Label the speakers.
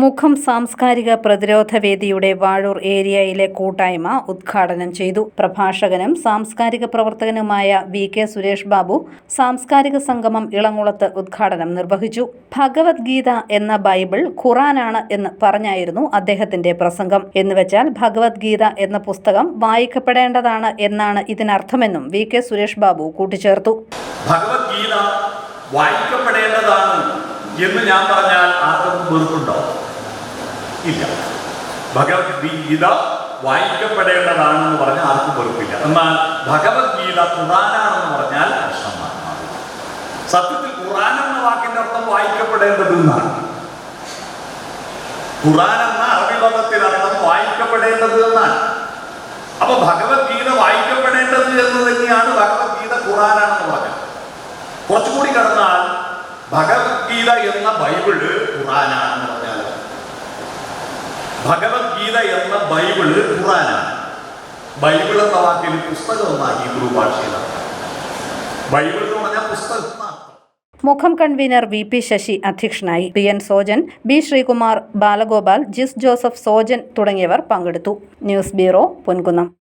Speaker 1: മുഖം സാംസ്കാരിക പ്രതിരോധ വേദിയുടെ വാഴൂർ ഏരിയയിലെ കൂട്ടായ്മ ഉദ്ഘാടനം ചെയ്തു. പ്രഭാഷകനും സാംസ്കാരിക പ്രവർത്തകനുമായ വി.കെ. സുരേഷ് ബാബു സാംസ്കാരിക സംഗമം ഇളങ്കുളത്ത് ഉദ്ഘാടനം നിർവഹിച്ചു. ഭഗവത്ഗീത എന്ന ബൈബിൾ ഖുറാനാണ് എന്ന് പറഞ്ഞായിരുന്നു അദ്ദേഹത്തിന്റെ പ്രസംഗം. എന്നുവെച്ചാൽ ഭഗവത്ഗീത എന്ന പുസ്തകം വായിക്കപ്പെടേണ്ടതാണ് എന്നാണ് ഇതിനർത്ഥമെന്നും വി.കെ. സുരേഷ് ബാബു കൂട്ടിച്ചേർത്തു.
Speaker 2: ഭഗവത്ഗീത വായിക്കപ്പെടേണ്ടതാണ് എന്ന് ഞാൻ പറഞ്ഞാൽ ആർക്കും വെറുപ്പുണ്ടോ? ഇല്ല. ഭഗവത്ഗീത വായിക്കപ്പെടേണ്ടതാണെന്ന് പറഞ്ഞാൽ ആർക്കും വെറുപ്പില്ല. എന്നാൽ ഭഗവത്ഗീത ഖുറാനാണെന്ന് പറഞ്ഞാൽ പ്രശ്നമാണ്. സത്യത്തിൽ ഖുറാൻ എന്ന വാക്കിന്റെ അർത്ഥം വായിക്കപ്പെടേണ്ടത് എന്നാണ്. ഖുറാൻ എന്ന അറബി പദത്തിനർത്ഥം വായിക്കപ്പെടേണ്ടത് എന്നാണ്. അപ്പൊ ഭഗവത്ഗീത വായിക്കപ്പെടേണ്ടത് എന്ന് തന്നെയാണ് ഭഗവത്ഗീത ഖുറാനാണെന്ന് പറഞ്ഞത്. കുറച്ചുകൂടി കടന്നാൽ ഭഗവത്ഗീത എന്ന ബൈബിള് ഖുറാനാണെന്ന് പറഞ്ഞാൽ ഭഗവത്ഗീത എന്ന ബൈബിള് ഖുറാനാണ്. ബൈബിൾ എന്ന വാക്കിന് പുസ്തകം എന്നാണ് ഹീബ്രു ഭാഷയിലാണ്. ബൈബിൾ എന്ന് പറഞ്ഞാൽ പുസ്തകം.
Speaker 1: മുഖം കൺവീനർ വി.പി. ശശി അധ്യക്ഷനായി. പി.എൻ. സോജൻ, ബി. ശ്രീകുമാർ, ബാലഗോപാൽ, ജിസ് ജോസഫ്, സോജൻ തുടങ്ങിയവർ പങ്കെടുത്തു. News bureau, Ponkunnam.